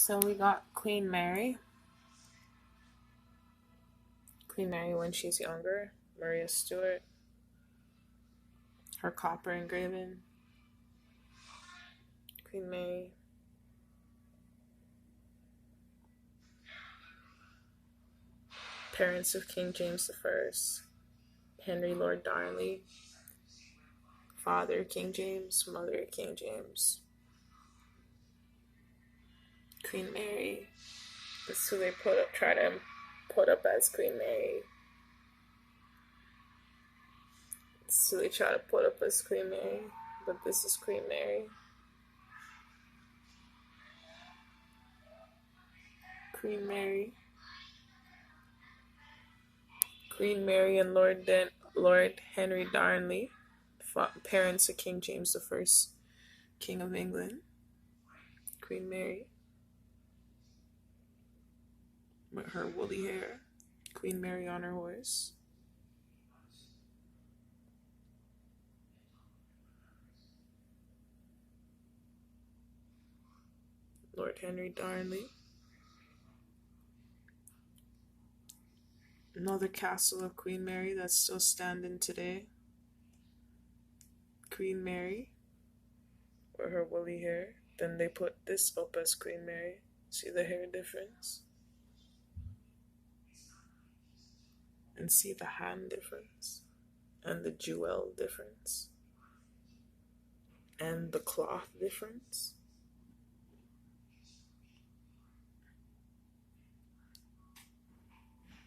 So we got Queen Mary. Queen Mary when she's younger. Maria Stuart. Her copper engraving. Queen Mary. Parents of King James I. Henry Lord Darnley. Father King James. Mother King James. Queen Mary. That's who they try to put up as Queen Mary. So they try to put up as Queen Mary, but this is Queen Mary. Queen Mary. Queen Mary and Lord Henry Darnley, parents of King James I, King of England. Queen Mary. With her woolly hair. Queen Mary on her horse. Lord Henry Darnley. Another castle of Queen Mary that's still standing today. Queen Mary with her woolly hair. Then they put this up as Queen Mary. See the hair difference? And see the hand difference? And the jewel difference? And the cloth difference?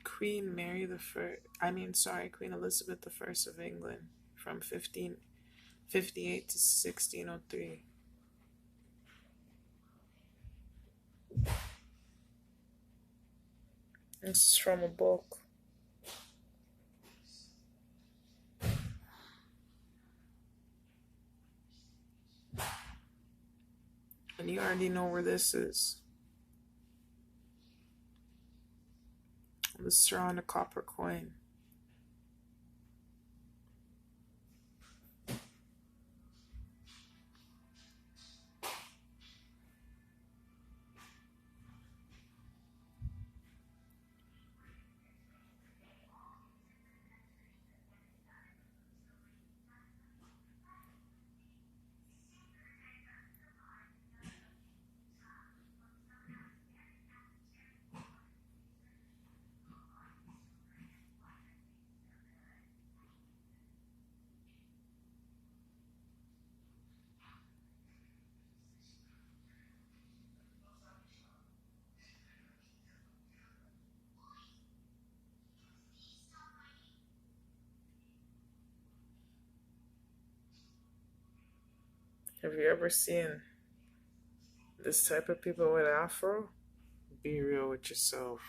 Queen Queen Elizabeth I of England from 1558 to 1603. This is from a book. And you already know where this is. The straw and a copper coin. Have you ever seen this type of people with afro? Be real with yourself.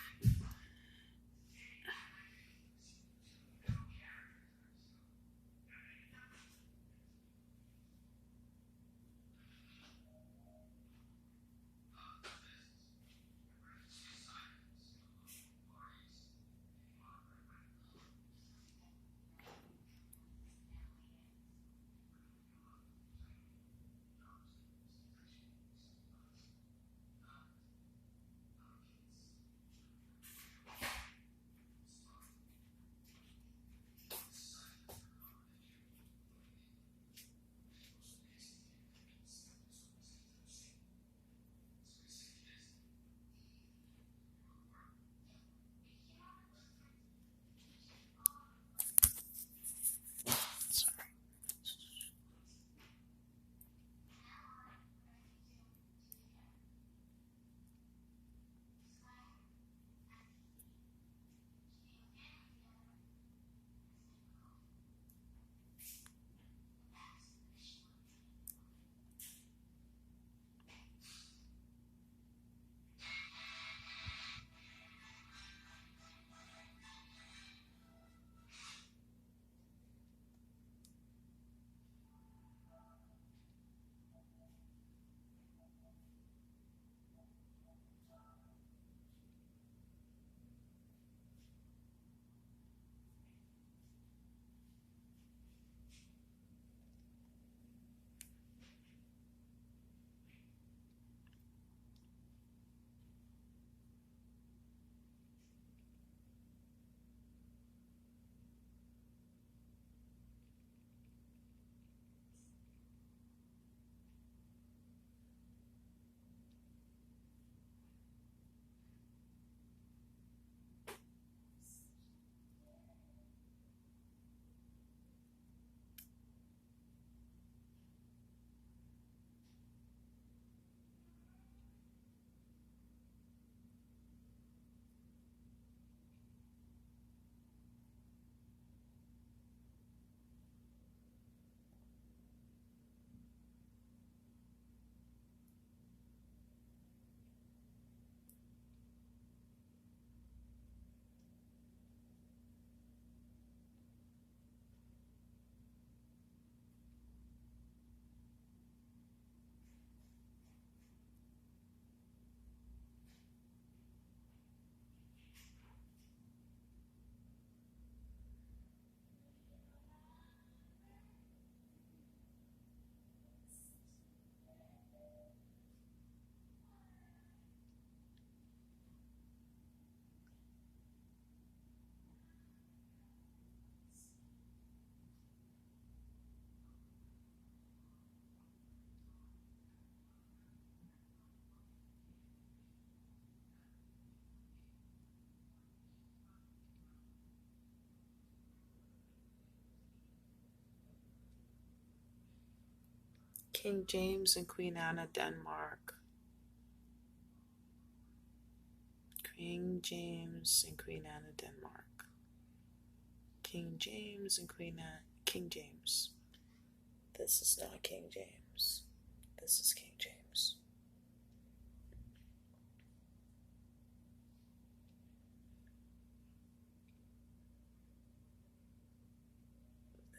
King James and Queen Anna, Denmark. King James and Queen Anna, Denmark. King James and King James. This is not King James. This is King James.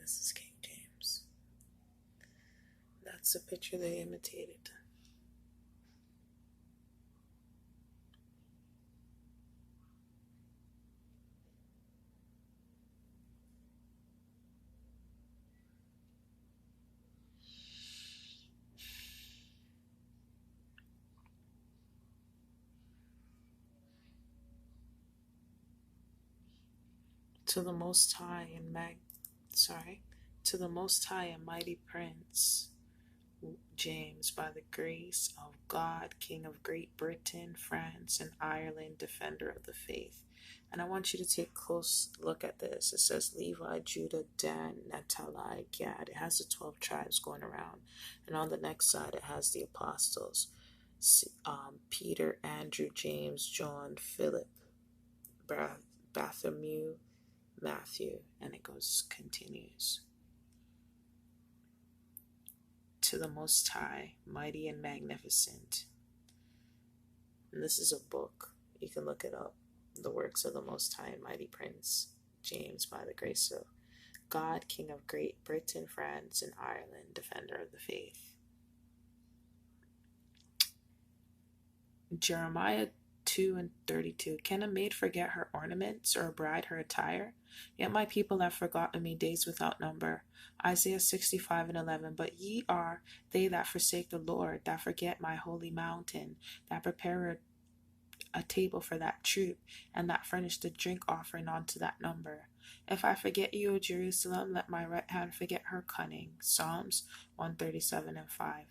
This is King James. That's the picture they imitated. To the Most High to the Most High and Mighty Prince James, by the grace of God, King of Great Britain, France, and Ireland, defender of the faith. And I want you to take a close look at this. It says Levi, Judah, Dan, Naphtali, Gad. It has the 12 tribes going around. And on the next side, it has the apostles. Peter, Andrew, James, John, Philip, Bartholomew, Matthew, and it continues. To the Most High, mighty and magnificent. And this is a book. You can look it up. The works of the Most High and Mighty Prince James, by the grace of God, King of Great Britain, France, and Ireland, defender of the faith. Jeremiah 2:32. Can a maid forget her ornaments, or a bride her attire? Yet my people have forgotten me days without number. Isaiah 65:11. But ye are they that forsake the Lord, that forget my holy mountain, that prepare a table for that troop, and that furnish the drink offering unto that number. If I forget you, O Jerusalem, let my right hand forget her cunning. Psalms 137:5.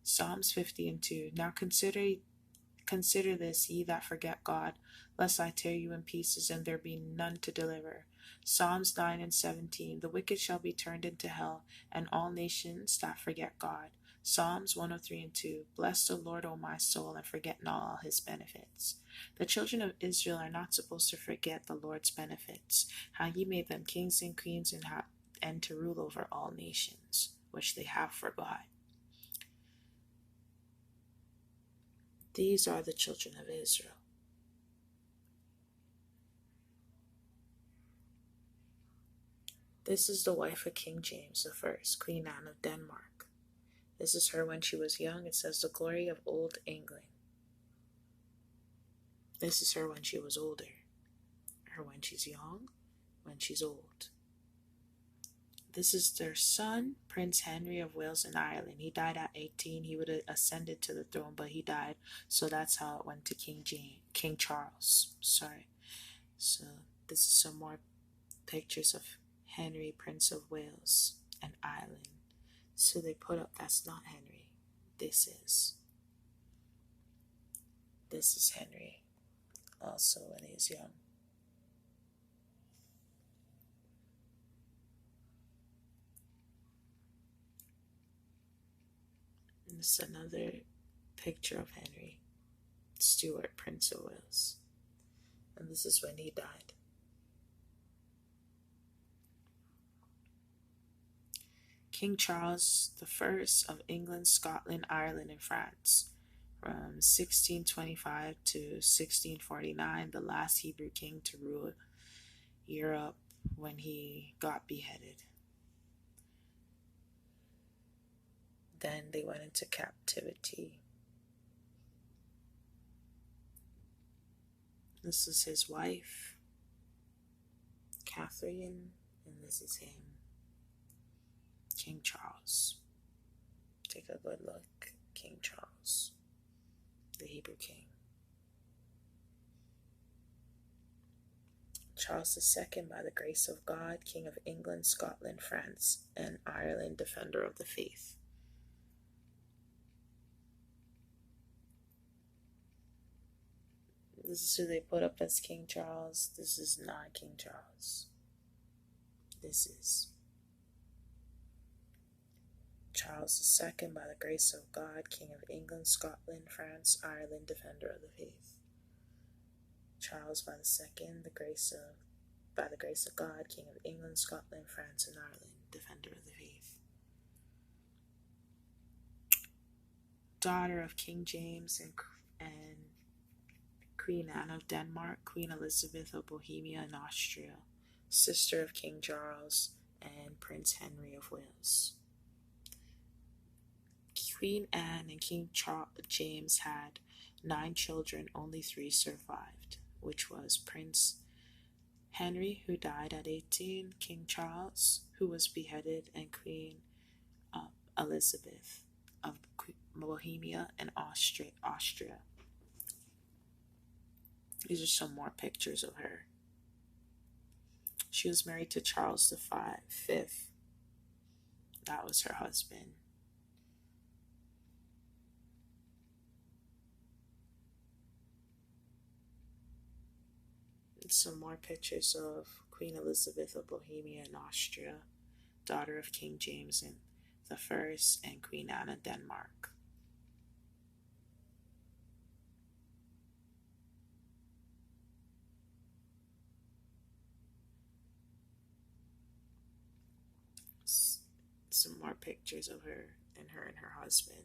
Psalms 50:2. Now consider this, ye that forget God, lest I tear you in pieces, and there be none to deliver. Psalms 9:17. The wicked shall be turned into hell, and all nations that forget God. Psalms 103:2. Bless the Lord, O my soul, and forget not all his benefits. The children of Israel are not supposed to forget the Lord's benefits, how he made them kings and queens, and to rule over all nations, which they have forgot. These are the children of Israel. This is the wife of King James I, Queen Anne of Denmark. This is her when she was young. It says the glory of old England. This is her when she was older. Her when she's young, when she's old. This is their son, Prince Henry of Wales and Ireland. He died at 18. He would have ascended to the throne, but he died. So that's how it went to King Charles. Sorry. So this is some more pictures of Henry, Prince of Wales and Ireland. So they put up, that's not Henry. This is Henry, also when he was young. And this is another picture of Henry Stuart, Prince of Wales. And this is when he died. King Charles I of England, Scotland, Ireland, and France. From 1625 to 1649, the last Hebrew king to rule Europe when he got beheaded. Then they went into captivity. This is his wife, Catherine, and this is him, King Charles. Take a good look, King Charles, the Hebrew king. Charles II, by the grace of God, King of England, Scotland, France, and Ireland, defender of the faith. This is who they put up as King Charles. This is not King Charles. This is Charles II, by the grace of God, King of England, Scotland, France, Ireland, defender of the faith. Charles by the second, by the grace of God, King of England, Scotland, France, and Ireland, defender of the faith. Daughter of King James and Queen Anne of Denmark, Queen Elizabeth of Bohemia and Austria, sister of King Charles and Prince Henry of Wales. Queen Anne and King James had 9 children, only 3 survived, which was Prince Henry, who died at 18, King Charles, who was beheaded, and Queen Elizabeth of Bohemia and Austria. These are some more pictures of her. She was married to Charles V. That was her husband. Some more pictures of Queen Elizabeth of Bohemia and Austria, daughter of King James I and Queen Anne of Denmark. Some more pictures of her and her husband.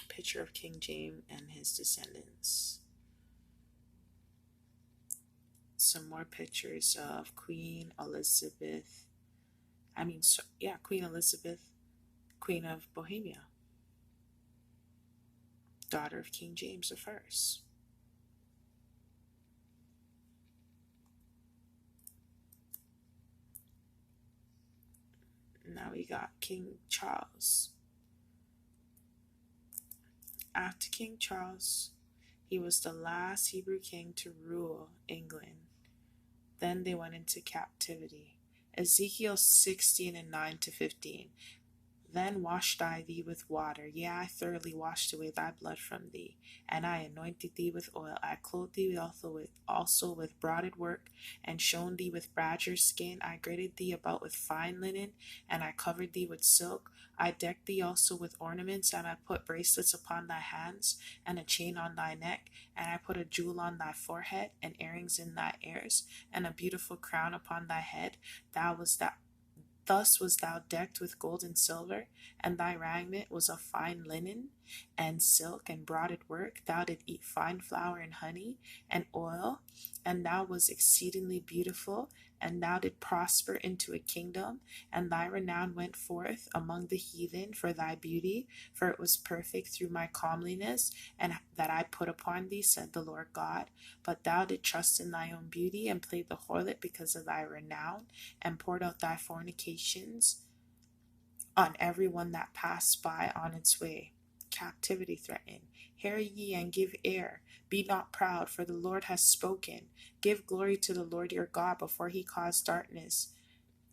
Picture of King James and his descendants. Some more pictures of Queen Elizabeth, Queen of Bohemia, daughter of King James I. Now we got King Charles. After King Charles, he was the last Hebrew king to rule England. Then they went into captivity. Ezekiel 16 and 9 to 15. Then washed I thee with water, yea, I thoroughly washed away thy blood from thee, and I anointed thee with oil. I clothed thee also with broided work, and shone thee with badger skin. I girded thee about with fine linen, and I covered thee with silk. I decked thee also with ornaments, and I put bracelets upon thy hands, and a chain on thy neck, and I put a jewel on thy forehead, and earrings in thy ears, and a beautiful crown upon thy head. Thus was thou decked with gold and silver, and thy raiment was of fine linen, and silk, and broided work. Thou didst eat fine flour, and honey, and oil, and thou wast exceedingly beautiful, and thou didst prosper into a kingdom, and thy renown went forth among the heathen for thy beauty, for it was perfect through my comeliness, and that I put upon thee, said the Lord God. But thou didst trust in thy own beauty, and played the harlot because of thy renown, and poured out thy fornications on every one that passed by on its way. Captivity threatened. Hear ye and give ear. Be not proud, for the Lord has spoken. Give glory to the Lord your God before he cause darkness,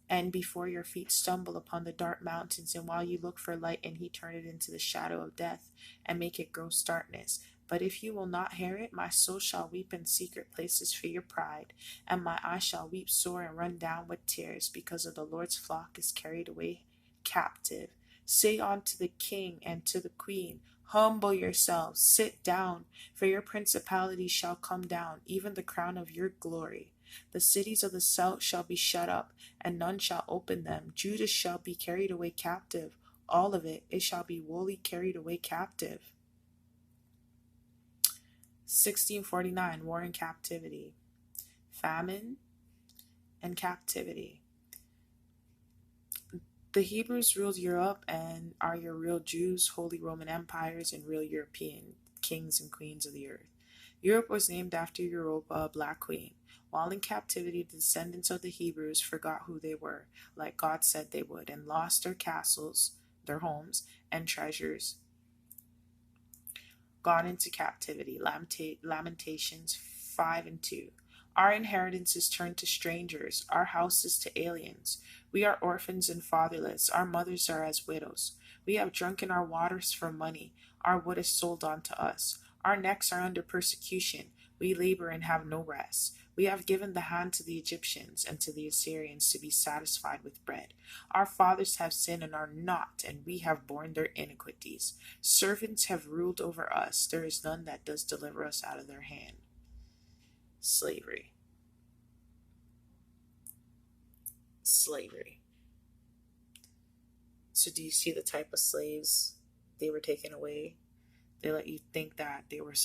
and before your feet stumble upon the dark mountains, and while you look for light, and he turn it into the shadow of death, and make it gross darkness. But if you will not hear it, my soul shall weep in secret places for your pride, and my eyes shall weep sore and run down with tears, because of the Lord's flock is carried away captive. Say unto the king and to the queen, humble yourselves, sit down, for your principality shall come down, even the crown of your glory. The cities of the south shall be shut up, and none shall open them. Judah shall be carried away captive, all of it shall be wholly carried away captive. 1649, War and Captivity. Famine and captivity. The Hebrews ruled Europe and are your real Jews, Holy Roman Empires, and real European kings and queens of the earth. Europe was named after Europa, a black queen. While in captivity, the descendants of the Hebrews forgot who they were, like God said they would, and lost their castles, their homes, and treasures. Gone into captivity. Lamentations 5 and 2. Our inheritance is turned to strangers, our houses to aliens. We are orphans and fatherless, our mothers are as widows. We have drunken our waters for money, our wood is sold unto us. Our necks are under persecution, we labor and have no rest. We have given the hand to the Egyptians and to the Assyrians to be satisfied with bread. Our fathers have sinned and are not, and we have borne their iniquities. Servants have ruled over us. There is none that does deliver us out of their hand. Slavery. Slavery. So, do you see the type of slaves they were taken away? They let you think that they were